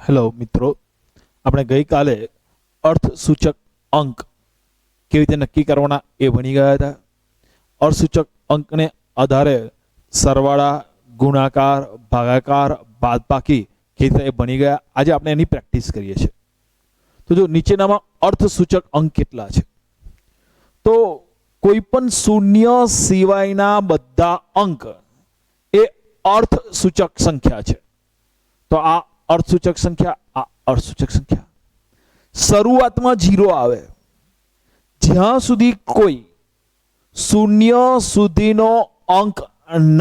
Hello મિત્રો, આપણે ગઈકાલે અર્થસૂચક અંક કેવી રીતે નક્કી કરવાના એ ભણી ગયા હતા. અર્થસૂચક અંકને આધારે સરવાળા, ગુણાકાર, ભાગાકાર, બાદબાકી કેવી રીતે એ ભણી ગયા. આજે આપણે એની પ્રેક્ટિસ કરીએ છીએ. તો જો નીચેનામાં અર્થસૂચક અંક કેટલા છે, તો કોઈ પણ શૂન્ય સિવાયના બધા અંક એ અર્થસૂચક સંખ્યા છે. તો આ અર્થસૂચક સંખ્યા, આ અર્થસૂચક સંખ્યા. શરૂઆતમાં 0 આવે, જ્યાં સુધી કોઈ શૂન્ય સુધીનો અંક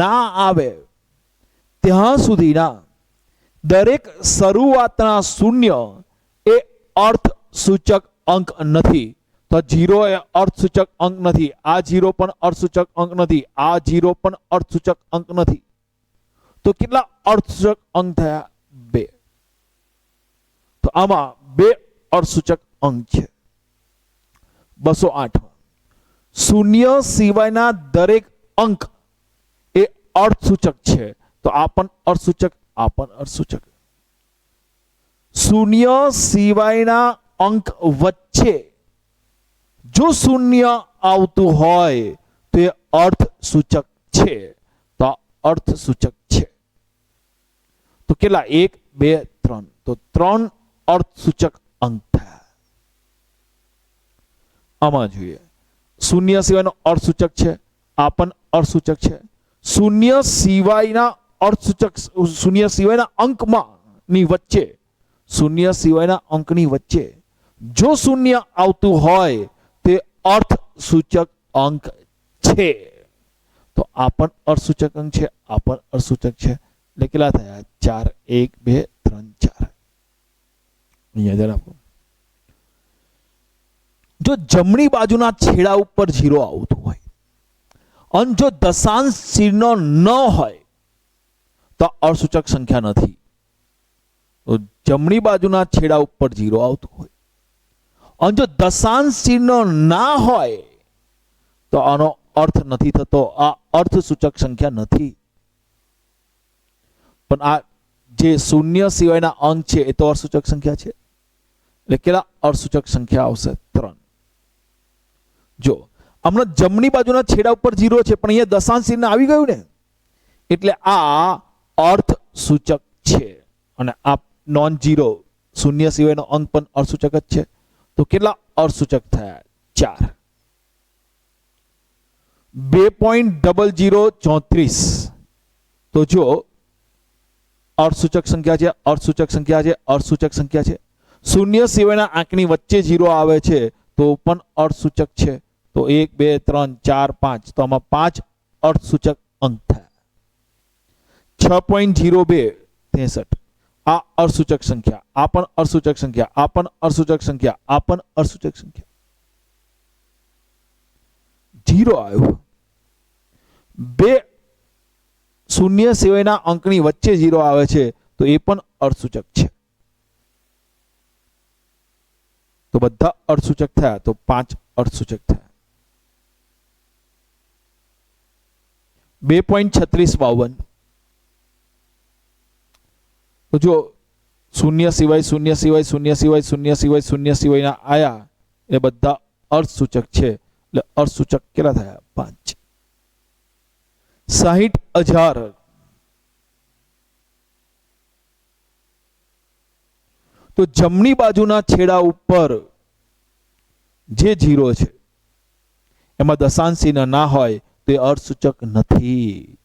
ના આવે ત્યાં સુધીના દરેક શરૂઆતના શૂન્ય એ અર્થસૂચક અંક નથી. તો 0 એ અર્થસૂચક અંક નથી, આ 0 પણ અર્થસૂચક અંક નથી, આ 0 પણ અર્થસૂચક અંક નથી. તો કેટલા અર્થસૂચક અંક થયા? 2. તો આમાં 2 અર્થસૂચક અંક છે. 208 શૂન્ય સિવાયના દરેક અંક એ અર્થસૂચક છે. તો આ પણ અર્થસૂચક, આ પણ અર્થસૂચક. શૂન્ય સિવાયના અંક વચ્ચે જો શૂન્ય આવતું હોય તો એ અર્થસૂચક છે. તો આ અર્થસૂચક છે. તો કેટલા? 1, 2, 3. તો 3 અર્થસૂચક અંક થયા. આમાં જોઈએ, શૂન્ય સિવાયનો અર્થસૂચક છે, આ પણ અર્થસૂચક છે. શૂન્ય સિવાયના અર્થસૂચક, શૂન્ય સિવાયના અંકમાં ની વચ્ચે, શૂન્ય સિવાયના અંકની વચ્ચે જો શૂન્ય આવતું હોય તે અર્થસૂચક અંક છે. તો આ પણ અર્થસૂચક અંક છે, આ પણ અર્થસૂચક છે. એટલે કેટલા થયા? 4. 1, 2, 3, 4. અહીંયા ધ્યાન આપો. જો જમણી બાજુના છેડા ઉપર 0 આવતું હોય અને જો દશાંશ ચિહ્ન ન હોય તો અર્થસૂચક સંખ્યા નથી. તો જમણી બાજુના છેડા ઉપર 0 આવતું હોય અને જો દશાંશ ચિહ્ન ના હોય તો આનો અર્થ નથી થતો, આ અર્થસૂચક સંખ્યા નથી. પણ આ જે શૂન્ય સિવાયના અંક છે એ તો અર્થસૂચક સંખ્યા છે. એટલે કેટલા અર્થસૂચક સંખ્યા આવશે? 3. જો હમણાં જમણી બાજુના છેડા ઉપર 0 છે પણ અહીંયા દશાંશ ચિહ્ન આવી ગયું ને, એટલે આ અર્થસૂચક છે. અને આ નોન 0 શૂન્ય સિવાયનો અંક પણ અર્થસૂચક જ છે. તો કેટલા અર્થસૂચક થયા? 4. 2.0034. તો જો અર્થસૂચક સંખ્યા છે, અર્થસૂચક સંખ્યા છે, અર્થસૂચક સંખ્યા છે. શૂન્ય સિવાયના આંકની વચ્ચે 0 આવે છે તો પણ અર્થસૂચક છે. તો 1, 2, 3, 4, 5. તો આમાં 5 અર્થસૂચક અંક થયા. 6.0263. આ અર્થસૂચક સંખ્યા, આ પણ અર્થસૂચક સંખ્યા, આ પણ અર્થસૂચક સંખ્યા, આ પણ અર્થસૂચક સંખ્યા. 0 આવ્યું. 2 શૂન્ય સિવાયના અંકની વચ્ચે 0 આવે છે તો એ પણ અર્થસૂચક છે. તો બધા અર્થસૂચક થયા. તો 5 અર્થસૂચક થયા. 2.3652. તો જો શૂન્ય સિવાય, શૂન્ય સિવાય, શૂન્ય સિવાય, શૂન્ય સિવાય, શૂન્ય સિવાયના આયા એ બધા અર્થસૂચક છે. એટલે અર્થસૂચક કેટલા થયા? 5. 60,000. તો જમણી બાજુના છેડા ઉપર જે 0 છે એમાં દશાંશ ચિહ્ન ના હોય તો એ અર્થસૂચક નથી.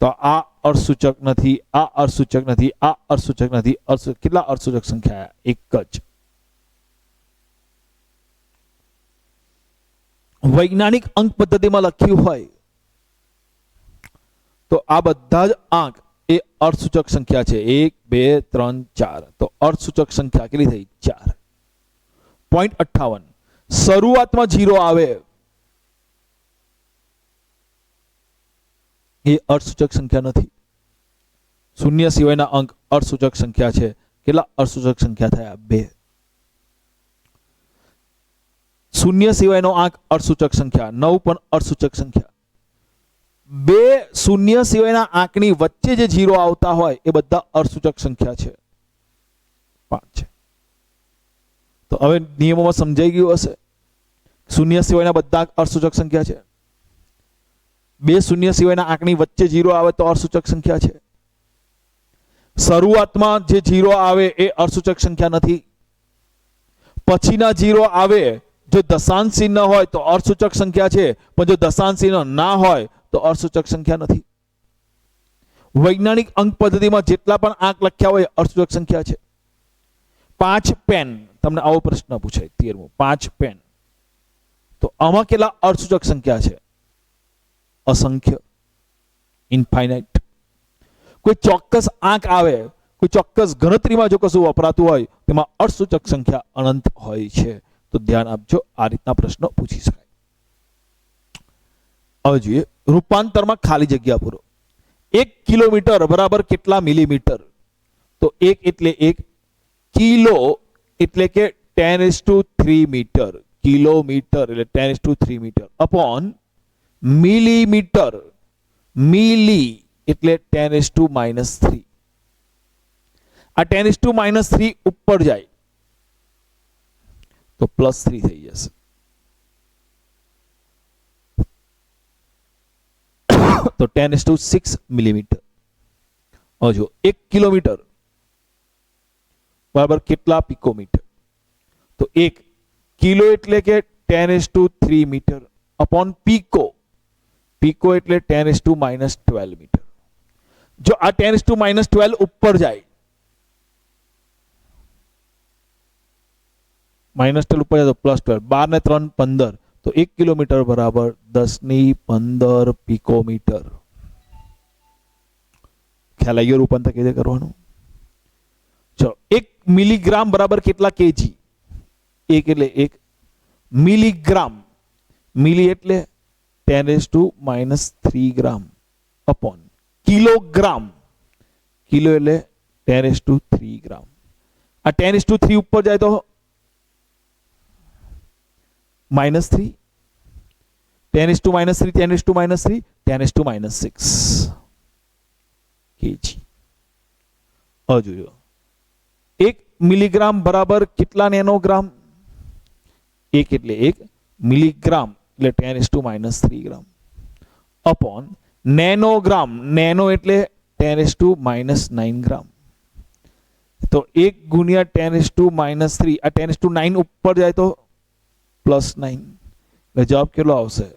તો આ અર્થસૂચક નથી, આ અર્થસૂચક નથી, આ અર્થસૂચક નથી. કેટલા અર્થસૂચક સંખ્યા? 1 જ. વૈજ્ઞાનિક અંક પદ્ધતિમાં લખ્યું હોય તો આ બધા જ આંક એ અર્થસૂચક સંખ્યા છે. 1, 2, 3, 4. તો અર્થસૂચક સંખ્યા કેટલી થઈ? 4. 0.58. શરૂઆતમાં 0 આવે એ અર્થસૂચક સંખ્યા નથી. શૂન્ય સિવાયના અંક અર્થસૂચક સંખ્યા છે. કેટલા અર્થસૂચક સંખ્યા થયા? 2. શૂન્ય સિવાયનો આંક અર્થસૂચક સંખ્યા. 9 પણ અર્થસૂચક સંખ્યા. 2 શૂન્ય સિવાયના આંકની વચ્ચે જે 0 આવતા હોય એ બધા અર્થસૂચક સંખ્યા છે. 5 છે. તો હવે નિયમોમાં સમજાઈ ગયું હશે. શૂન્ય સિવાયના બધા અર્થસૂચક સંખ્યા છે. બે શૂન્ય સિવાયના આંકની વચ્ચે 0 આવે તો અર્થસૂચક સંખ્યા છે. શરૂઆતમાં જે 0 આવે એ અર્થસૂચક સંખ્યા નથી. પછીના 0 આવે જો દશાંશ ચિહ્ન હોય તો અર્થસૂચક સંખ્યા છે, પણ જો દશાંશ ચિહ્ન ના હોય તો અર્થસૂચક સંખ્યા નથી. વૈજ્ઞાનિક અંક પદ્ધતિમાં જેટલા પણ આંક લખ્યા હોય અર્થસૂચક સંખ્યા છે. 5 પેન, તમને આવો પ્રશ્ન પૂછાય 13મો, 5 પેન, તો આમાં કેટલા અર્થસૂચક સંખ્યા છે? અસંખ્ય, ઇનફાઇનાઇટ. કોઈ ચોક્કસ આંક આવે, કોઈ ચોક્કસ ગણતરીમાં જો કશું વપરાતું હોય તેમાં અર્થસૂચક સંખ્યા અનંત હોય છે. તો ધ્યાન આપજો, આ રીતના પ્રશ્નો પૂછી શકાય. હવે જોઈએ રૂપાંતરમાં ખાલી જગ્યા પૂરો. 1 કિલોમીટર બરાબર કેટલા મિલીમીટર? તો 1 એટલે 1, કિલો એટલે કે 10⁻³ મીટર, કિલોમીટર એટલે 10⁻³ મીટર, અપોન મિલીમીટર, મિલી એટલે 10⁻³ આ 10⁻³ ઉપર જાય તો +3 થઈ જશે. તો 10⁻6 મિલીમીટર. હવે જો 1 કિલોમીટર બરાબર કેટલા પિકોમીટર? તો 1 કિલો એટલે કે 10⁻³ મીટર, અપોન પીકો, પીકો એટલે 10⁻12 મીટર. જો આ 10⁻12 ઉપર જાય, -12 ઉપર જાય તો +12, 12 ને 3 15, તો 1 કિલોમીટર બરાબર 10⁻15 પિકોમીટર. ખ્યાલ આવી ગયો રૂપાંતર કેવી રીતે કરવાનું? ચલો 1 મિલીગ્રામ બરાબર કેટલા કેજી? 1 એટલે 1, મિલીગ્રામ, મિલી એટલે 10⁻³ ગ્રામ, અપોન કિલોગ્રામ, કિલો એટલે 10⁻³ ગ્રામ. આ 10⁻³ ઉપર જાય તો -3, 10⁻³ 10⁻³ 10⁻6 કેજી. હવે જોયો 1 મિલીગ્રામ બરાબર કેટલા નેનોગ્રામ? 1 એટલે 1, મિલીગ્રામ એટલે 10⁻³ ગ્રામ, અપોન નેનોગ્રામ, નેનો એટલે 10⁻⁹ ગ્રામ. તો 1 ગુણ્યા 10⁻³ આ 10⁻9 ઉપર જાય તો +9, એટલે જવાબ કેટલો આવશે?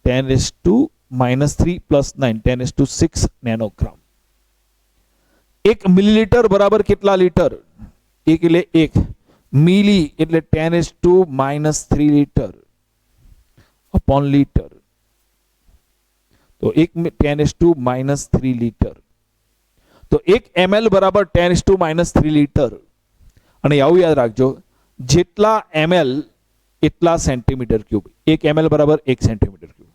10⁻³ + 9, 10⁻6 નેનોગ્રામ. 1 મિલીલીટર બરાબર કેટલા લીટર? 1 એટલે 1, મિલી એટલે 10⁻³ લીટર, અપોન લીટર. તો 1 10⁻³ લીટર. તો 1 ml બરાબર 10⁻³ લીટર. અને આવું યાદ રાખજો, જેટલા ml એટલા સેન્ટીમીટર ક્યુબ. 1 ml બરાબર 1 સેન્ટીમીટર ક્યુબ.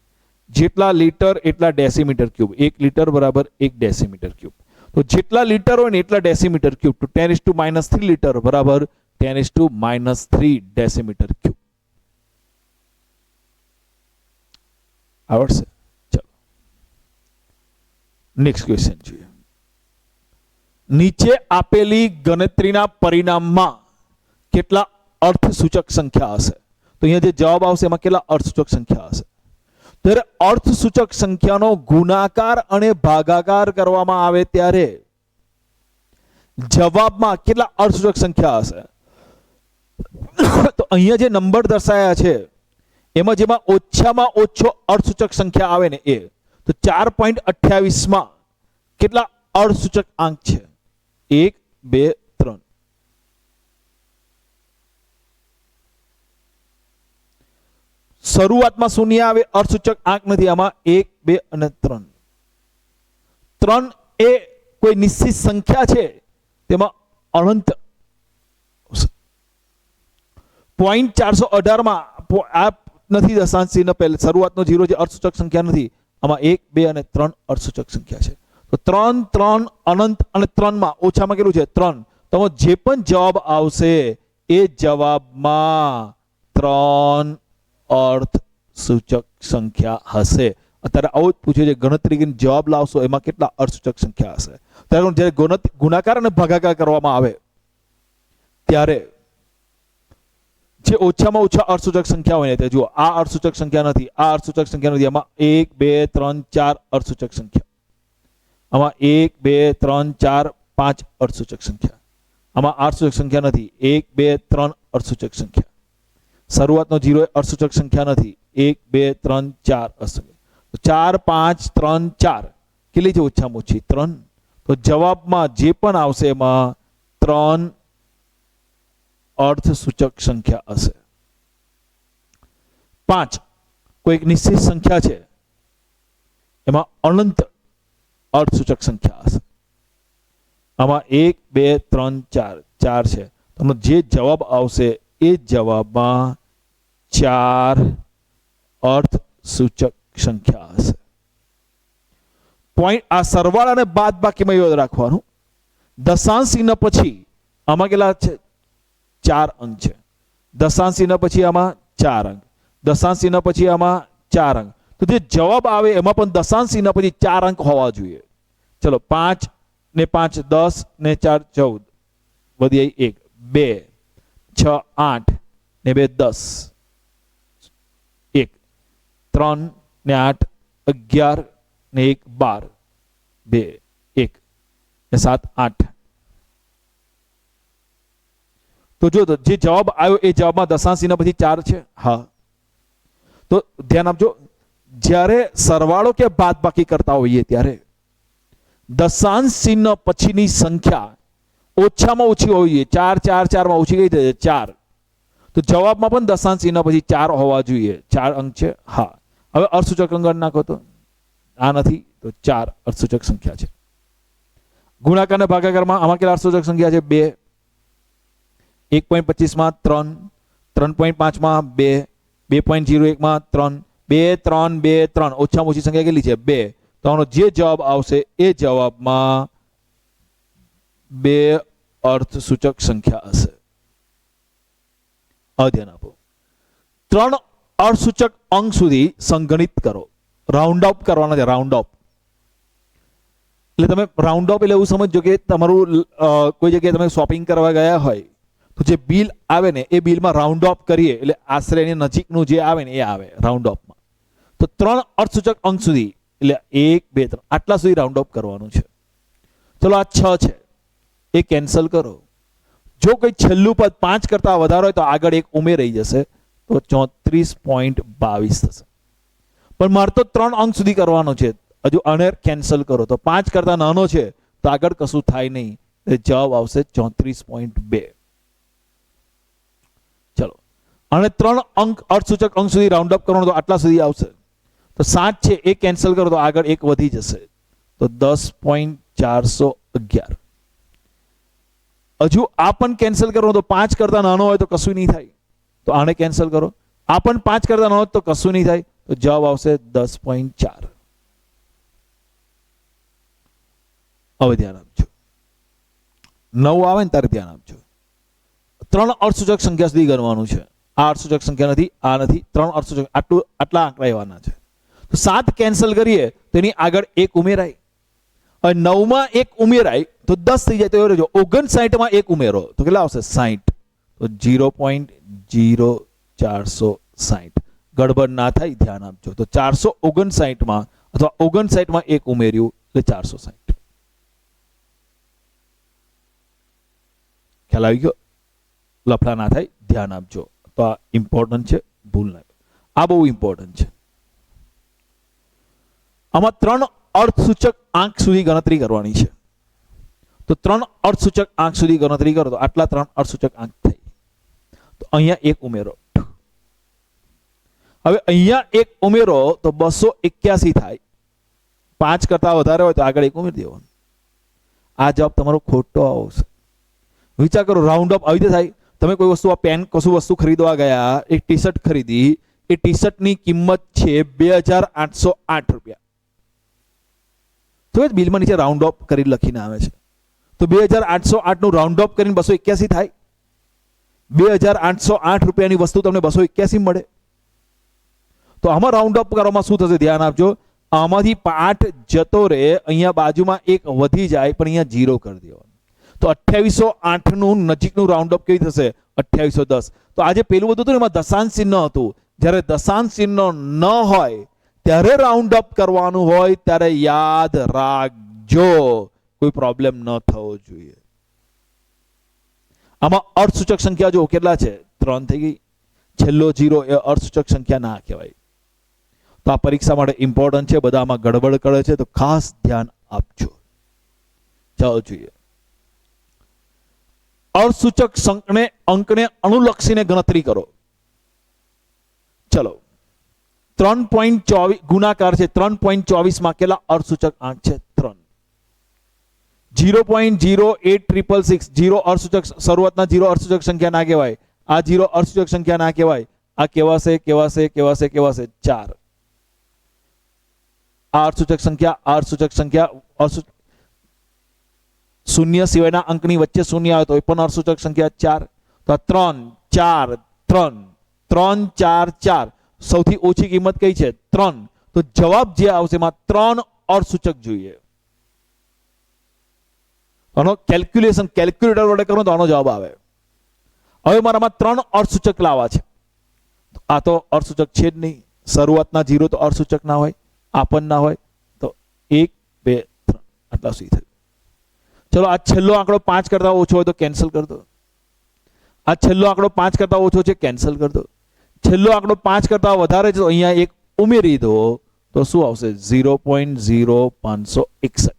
જેટલા લીટર એટલા ડેસીમીટર ક્યુબ. 1 લીટર બરાબર 1 ડેસીમીટર ક્યુબ. તો જેટલા લીટર હોય ને એટલા ડેસીમીટર ક્યુબ. તો 10⁻³ લીટર બરાબર 10⁻³ ડેસીમીટર ક્યુબ. આવડશે? ચલો નેક્સ્ટ ક્વેશ્ચન જોઈએ. નીચે આપેલી ગણતરીના પરિણામમાં કેટલા અર્થસૂચક સંખ્યા હશે? તો અહીંયા જે જવાબ આવશે એમાં કેટલા અર્થસૂચક સંખ્યા હશે? ત્યારે અર્થસૂચક સંખ્યાનો ગુણાકાર અને ભાગાકાર કરવામાં આવે ત્યારે જવાબમાં કેટલા અર્થસૂચક સંખ્યા હશે? તો અહીંયા જે નંબર દર્શાયા છે એમાં જેમાં ઓછામાં ઓછો અર્થસૂચક સંખ્યા આવે ને એ, તો 4.28 માં કેટલા અર્થસૂચક આંક છે? 1 2 3. શરૂઆતમાં શૂન્ય આવે, અર્થસૂચક આંક નથી આમાં. 1 2 અને 3. 3 એ કોઈ નિશ્ચિત સંખ્યા છે, તેમાં અનંત. 0.418 માં આ નથી દશાંશ ચિહ્ન, પહેલા શરૂઆતનો 0 જે અર્થસૂચક સંખ્યા નથી, આમાં 1 2 અને 3 અર્થસૂચક સંખ્યા છે. તો 3 3 અનંત અને 3 માં ઓછામાં કેટલું છે? 3. તો જે પણ જવાબ આવશે એ જવાબમાં 3 અર્થસૂચક સંખ્યા હશે. અત્યારે આવું જ પૂછ્યું છે, ગણતરી કરીને જવાબ લાવશો એમાં કેટલા અર્થસૂચક સંખ્યા હશે? ત્યારે જ્યારે ગુણાકાર અને ભાગાકાર કરવામાં આવે ત્યારે જે ઓછામાં ઓછા અર્થસૂચક સંખ્યા હોય ને તે જુઓ, આ અર્થસૂચક સંખ્યા નથી, આ અર્થસૂચક સંખ્યા નથી, આમાં 1 2 3 4 અર્થસૂચક સંખ્યા, આમાં 1 2 3 4 5 અર્થસૂચક સંખ્યા, આમાં અર્થસૂચક સંખ્યા નથી, 1 2 3 અર્થસૂચક સંખ્યા, શરૂઆતનો 0 અર્થસૂચક સંખ્યા નથી, 1 2 3 4 અર્થસૂચક, 4 5 3 4 કેટલી છે ઓછામાં ઓછી 3, તો જવાબમાં જે પણ આવશે એમાં 3 અર્થસૂચક સંખ્યા હશે. 5 કોઈક નિશ્ચિત સંખ્યા છે, એમાં અનંત અર્થસૂચક સંખ્યા હશે. આમાં 1 2 3 4 4 છે, તમને જે જવાબ આવશે એ જવાબમાં 4 અર્થસૂચક સંખ્યા હશે. પોઈન્ટ આ સરવાળા અને બાદબાકીમાં યાદ રાખવાનું, દશાંશ ચિહ્ન પછી આમાં કેટલા છે 4 અંક છે, દશાંશ ચિહ્ન પછી આમાં 4 અંક, દશાંશ ચિહ્ન પછી આમાં 4 અંક, તો જે જવાબ આવે એમાં પણ દશાંશ ચિહ્ન પછી 4 અંક હોવા જોઈએ. ચલો 5 ને 5 10 ને 4 14 વધી 1 2 6 8 ને 2 10 1 3 ને 8 11 ને 1 12 2 1 ને 7 8. તો જો જે જવાબ આવ્યો એ જવાબમાં દશાંશ ચિહ્ન પછી 4 છે. હા, તો ધ્યાન આપજો, જ્યારે સરવાળો કે બાદબાકી કરતા હોઈએ ત્યારે દશાંશ ચિહ્ન પછીની સંખ્યા ઓછામાં ઓછી હોવી જોઈએ. 4 4 4 માં ઓછી કઈ થશે 4, તો જવાબમાં પણ દશાંશ ચિહ્ન પછી 4 હોવા જોઈએ. 4 અંક છે. હા, હવે અર્થસૂચક અંક નાખો તો આ નથી, તો 4 અર્થસૂચક સંખ્યા છે. ગુણાકાર અને ભાગાકારમાં આમાં કેટલા અર્થસૂચક સંખ્યા છે 2, 1.25 માં 3, 3.5 માં 2, 2.01 માં 3, 2 3 2 3, ઓછામાં ઓછી સંખ્યા કેટલી છે 2, તો આનો જે જવાબ આવશે એ જવાબમાં 2 અર્થસૂચક સંખ્યા હશે. ધ્યાન આપો, 3 અર્થસૂચક અંક સુધી સંગણિત કરો. રાઉન્ડ અપ કરવાના છે, રાઉન્ડ અપ એટલે તમે રાઉન્ડ અપ એટલે એવું સમજો કે તમારું કોઈ જગ્યાએ તમે શોપિંગ કરવા ગયા હોય તો જે બિલ આવે ને એ બિલમાં રાઉન્ડ અપ કરીએ એટલે આશરે એની નજીકનું જે આવે ને એ આવે રાઉન્ડ અપમાં. તો 3 અર્થસૂચક અંક સુધી એટલે 1 2 3 આટલા સુધી રાઉન્ડ અપ કરવાનું છે. ચલો આ 6 છે, એ કેન્સલ કરો. જો કોઈ છેલ્લું પદ 5 કરતા વધારે હોય તો આગળ 1 ઉમેરાઈ જશે, તો 34.22 થશે. પણ મારે તો 3 અંક સુધી કરવાનો છે, હજુ આને કેન્સલ કરો તો 5 કરતા નાનો છે તો આગળ કશું થાય નહીં, જવાબ આવશે 34.2. ચલો, અને 3 અંક અર્થસૂચક અંક સુધી રાઉન્ડ અપ કરવાનો તો આટલા સુધી આવશે, તો 7 છે એ કેન્સલ કરો તો આગળ 1 વધી જશે, તો 10.411. હજુ આ પણ કેન્સલ કરો તો 5 કરતા નાનો હોય તો કશું નહીં થાય, તો આને કેન્સલ કરો. આ પણ 5 કરતા નાનો તો કશું નહીં થાય, તો જવાબ આવશે 10.4. હવે ધ્યાન આપજો, 9 આવે ને ત્યારે ધ્યાન આપજો. 3 અર્થસૂચક સંખ્યા સુધી ગણવાનું છે. આ અર્થસૂચક સંખ્યા નથી, આ નથી, 3 અર્થસૂચક આટલા આંકડા એવાના છે. તો 7 કેન્સલ કરીએ તો એની આગળ 1 ઉમેરાય, અને 9 માં 1 ઉમેરાય તો 10 થઈ જાય. તો એવું રહેજો 59 માં 1 ઉમેરો તો કેટલા આવશે 60, તો 0.0460. ગડબડ ના થાય, ધ્યાન આપજો. તો 459 માં અથવા 59 માં 1 ઉમેર્યું એટલે 460. ખ્યાલ આવી ગયો? લફડા ના થાય, ધ્યાન આપજો. તો આ ઇમ્પોર્ટન્ટ છે, ભૂલ ના, આ બહુ ઇમ્પોર્ટન્ટ છે. આમાં 3 અર્થસૂચક આંક સુધી ગણતરી કરવાની છે. તો 3 અર્થસૂચક આંક સુધી ગણતરી કરો તો આટલા 3 અર્થસૂચક આંક થઈ. તો અહીંયા 1 ઉમેરો. હવે અહીંયા 1 ઉમેરો તો 281 થાય. 5 કરતા વધારે હોય તો આગળ 1 ઉમેરી દેવાનું. આ જવાબ તમારો ખોટો આવશે. વિચાર કરો, રાઉન્ડ અપ આવી રીતે થાય. તમે કોઈ વસ્તુ, આ પેન કશું વસ્તુ ખરીદવા ગયા, એક ટી શર્ટ ખરીદી, એ ટી શર્ટની કિંમત છે 2808 રૂપિયા. તો બિલમાં નીચે રાઉન્ડ અપ કરી લખીને આવે છે, તો 2808 નું રાઉન્ડ અપ કરીને 281 થાય. 2808 રૂપિયાની વસ્તુ તમને 281 મળે. તો આમાં રાઉન્ડ અપ કરવામાં શું થશે, ધ્યાન આપજો. આમાંથી 8 જતો રહે, અહીંયા બાજુમાં 1 વધી જાય, પણ અહીંયા 0 કરી દેવાનું. તો 2808 નું નજીકનું રાઉન્ડ અપ કેવી થશે? 2810. તો આજે પેલું બધું હતું ને એમાં દશાંશ ચિહ્ન હતું. જ્યારે દશાંશ ચિહ્ન ન હોય ત્યારે રાઉન્ડ અપ કરવાનું હોય ત્યારે યાદ રાખજો, કોઈ પ્રોબ્લેમ ન થવો જોઈએ. આમાં અર્થસૂચક સંખ્યા જો કેટલા છે? 3 થઈ ગઈ. છેલ્લો 0 એ અર્થસૂચક સંખ્યા ના કહેવાય. તો આ પરીક્ષા માટે ઇમ્પોર્ટન્ટ છે. બધા આમાં ગડબડ કરે છે તો ખાસ ધ્યાન આપજો. ચાલો જોઈએ. અર્થસૂચક અંકને અનુલક્ષીને ગણતરી કરો. ચલો 3.24 ગુણાકાર છે. 3.24 માં કેટલા અર્થસૂચક અંક છે? 3. 0.08666 0 અર્થસૂચક શરૂઆતના 0 અર્થસૂચક સંખ્યા ના કહેવાય. આ 0 અર્થસૂચક સંખ્યા ના કહેવાય. આ કેવાશે 4. આ અર્થસૂચક સંખ્યા શૂન્ય સિવાયના અંકની વચ્ચે શૂન્ય આવે તો એ પણ અર્થસૂચક સંખ્યા 4. તો 3 4 3 3 4 4 સૌથી ઓછી કિંમત કઈ છે? 3. તો જવાબ જે આવશે એમાં 3 અર્થસૂચક જોઈએ. આનો કેલ્ક્યુલેટર વડે કરો તો આનો જવાબ આવે. હવે મારામાં 3 અર્થસૂચક લાવવા છે. આ તો અર્થસૂચક છે જ નહીં. શરૂઆતના 0 તો અર્થસૂચક ના હોય, આ પણ ના હોય. તો 1 2 3 આટલા સુધી થયું. ચલો આ છેલ્લો આંકડો 5 કરતા ઓછો હોય તો કેન્સલ કરી દો. આ છેલ્લો આંકડો 5 કરતા ઓછો છે, કેન્સલ કરી દો. છેલ્લો આંકડો 5 કરતા વધારે છે તો અહીંયા એક ઉમેરી દો તો શું આવશે? 0.0561.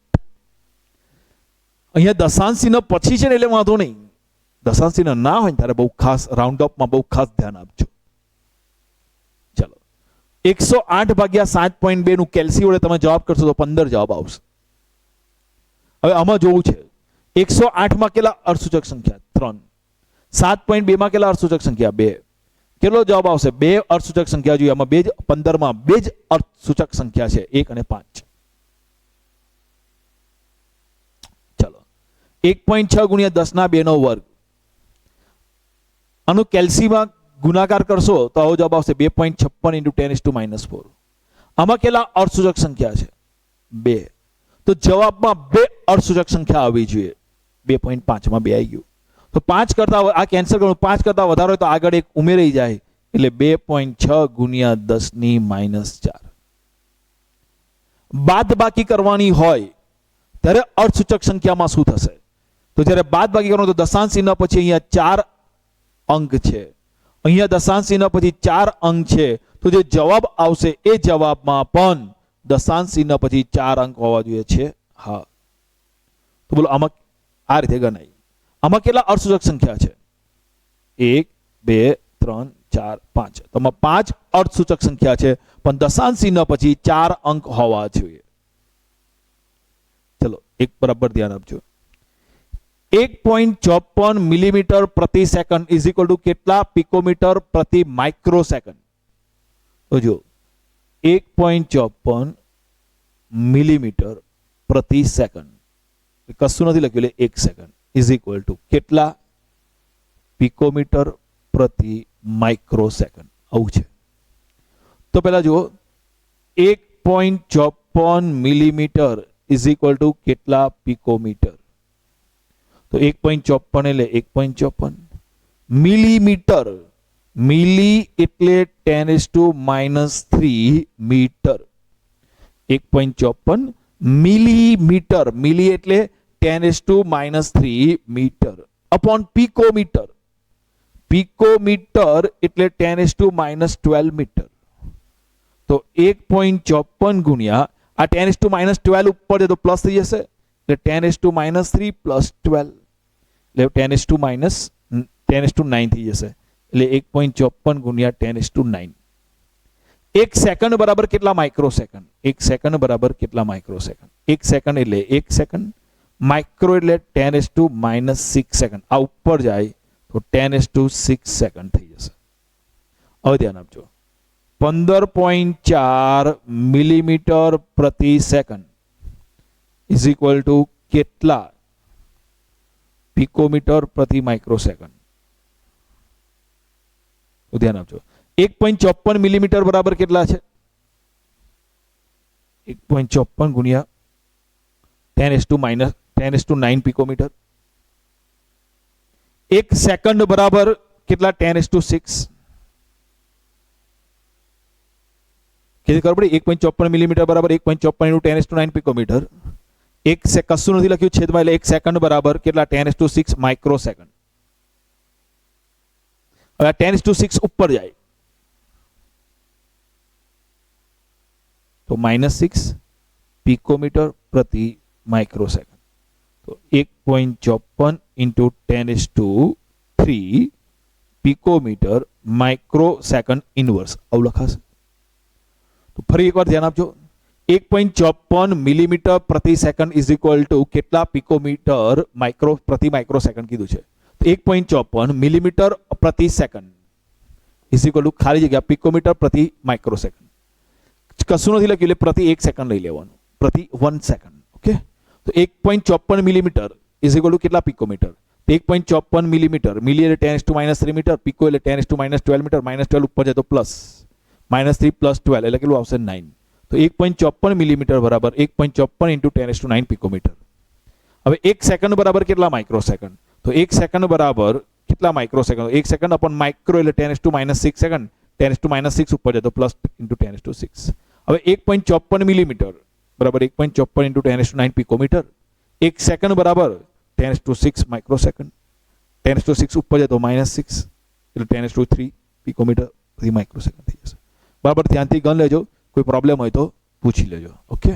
અહીંયા દશાંશ ચિહ્ન પછી છે ને એટલે વાંધો નહીં. દશાંશ ચિહ્ન ના હોય ને ત્યારે બહુ ખાસ રાઉન્ડ અપમાં બહુ ખાસ ધ્યાન આપજો. ચલો 108 ભાગ્યા 7.2 નું કેલ્સી વડે તમે જવાબ કરશો તો 15 જવાબ આવશે. હવે આમાં જોવું છે 108 માં કેટલા અર્થસૂચક સંખ્યા? 3. 7.2 માં કેટલા અર્થસૂચક સંખ્યા? 2. કેટલો જવાબ આવશે? 2 અર્થસૂચક સંખ્યા જોઈએ. આમાં 15 માં 2 જ અર્થસૂચક સંખ્યા છે, 1 અને 5. ચલો 1.6 ગુણ્યા 10 ના 2 નો વર્ગ. આનું કેલ્સીમાં ગુણાકાર કરશો તો આવો જવાબ આવશે 2.56 × 10⁻⁴. આમાં કેટલા અર્થસૂચક સંખ્યા છે? 2. તો જવાબમાં 2 અર્થસૂચક સંખ્યા આવવી જોઈએ. 2.5 માં 2 આવી ગયું. તો 5 કરતા આ કેન્સલ કરવું. 5 કરતા વધારે હોય તો આગળ એક ઉમેરાઈ જાય એટલે 2.6 ગુણ્યા 10⁻⁴. બાદબાકી કરવાની હોય ત્યારે અર્થસૂચક સંખ્યામાં શું થશે? તો જ્યારે બાદબાકી કરવાનું તો દશાંશ ચિહ્ન પછી અહીંયા 4 અંક છે, અહીંયા દશાંશ ચિહ્ન પછી 4 અંક છે. તો જે જવાબ આવશે એ જવાબમાં પણ દશાંશ ચિહ્ન પછી 4 અંક હોવા જોઈએ છે. હા, તો બોલો આમાં આ રીતે ગણાય. આમાં કેટલા અર્થસૂચક સંખ્યા છે? 1 2 3 4 5. તો આમાં 5 અર્થસૂચક સંખ્યા છે પણ દશાંશ ચિહ્ન પછી 4 અંક હોવા જોઈએ. ચલો એક બરાબર ધ્યાન આપજો. 1.54 મિલીમીટર પ્રતિ સેકન્ડ ઇઝ ઇક્વલ ટુ કેટલા પિકોમીટર પ્રતિ માઇક્રોસેકન્ડ? તો જો 1.54 મિલીમીટર પ્રતિ સેકન્ડ, કશું નથી લખ્યું એટલે 1 સેકન્ડ, ઇઝ ઇક્વલ ટુ કેટલા પિકોમીટર પ્રતિ માઇક્રોસેકન્ડ. આવું છે. તો પહેલા જુઓ 1.54 મિલીમીટર ઇઝ ઇક્વલ ટુ કેટલા પિકોમીટર? તો 1.54 એટલે 1.54 મિલીમીટર. મિલી એટલે 10⁻³ મીટર. 1.54 મિલીમીટર. મિલી એટલે 10⁻³ મીટર અપોન પિકોમીટર. પિકોમીટર એટલે 10⁻12 મીટર. તો 1.54 ગુણ્યા આ 10⁻12 ઉપર છે તો પ્લસ થઈ જશે એટલે 10⁻³ પ્લસ 12 એટલે 10⁻9 થઈ જશે. એટલે 1.54 ગુણ્યા 10⁻9. 1 સેકન્ડ બરાબર કેટલા માઇક્રોસેકન્ડ? 1 સેકન્ડ બરાબર કેટલા માઇક્રોસેકન્ડ? 1 સેકન્ડ એટલે 1 સેકન્ડ. માઇક્રો એટલે 10⁻6 સેકન્ડ. આ ઉપર જાય તો 10⁻6 સેકન્ડ થઈ જશે. હવે ધ્યાન આપજો. 15.4 મિલીમીટર પ્રતિ સેકન્ડ ઇઝ ઇક્વલ ટુ કેટલા પિકોમીટર પ્રતિ માઇક્રોસેકન્ડ? ધ્યાન આપજો. 1.54 મિલીમીટર બરાબર કેટલા છે? 1.54 ગુણ્યા 10⁻9 પિકોમીટર એક સેકન્ડ બરાબર કેટલા 10⁶? કેટલી ખબર પડી? 1.54 મિલીમીટર બરાબર 1.54 × 10⁹ પિકોમીટર. કશું નથી લખ્યું છેદમાં, એટલે એક સેકન્ડ બરાબર કેટલા 10⁶ માઇક્રો સેકન્ડ. હવે આ 10⁶ ઉપર જાય તો -6 પિકોમીટર પ્રતિ માઇક્રો સેકન્ડ. તો 1.54 × 10⁵ પિકોમીટર માઇક્રો સેકન્ડ ઇનવર્સ આવું લખાશે. તો ફરી એકવાર ધ્યાન આપજો. 1.54 મિલીમીટર પ્રતિ સેકન્ડ ઇઝ ઇક્વલ ટુ કેટલા પિકોમીટર પ્રતિ માઇક્રો સેકન્ડ કીધું છે. તો 1.54 મિલીમીટર પ્રતિ સેકન્ડ ઇઝ ઇક્વલ ટુ ખાલી જગ્યા પિકોમીટર પ્રતિ માઇક્રો સેકન્ડ. કશું નથી લખ્યું એટલે પ્રતિ 1 સેકન્ડ લઈ લેવાનું, પ્રતિ 1 સેકન્ડ. ઓકે, તો 1.54 મિલીમીટર ઇઝ ઇક્વલ ટુ કેટલા પિકોમીટર? 1.54 મિલીમીટર, મિલી એટલે 10⁻³ મીટર, પિકો એટલે 10⁻12 મીટર, -12 ઉપર જાય તો પ્લસ, -3 + 12 એટલે કેટલું આવશે? 9. તો 1.54 મિલીમીટર બરાબર 1.54 × 10⁹ પિકોમીટર. હવે 1 સેકન્ડ બરાબર કેટલા માઇક્રો સેકન્ડ? તો 1 સેકન્ડ બરાબર કેટલા micro second? 1 second upon micro એટલે 10⁻6 સેકન્ડ, 10⁻6 ઉપર જાય તો પ્લસ × 10⁶. હવે 1.54 મિલીમીટર બરાબર 1.54 × 10⁹ પિકોમીટર. 1 સેકન્ડ બરાબર 10⁶ માઇક્રો સેકન્ડ, 10⁶ ઉપર જાય તો -6 એટલે 10⁻³ પિકોમીટર પ્રતિ માઇક્રો સેકન્ડ થઈ જશે. બરાબર, ધ્યાનથી ગણ લેજો. કોઈ પ્રોબ્લેમ હોય તો પૂછી લેજો. ઓકે.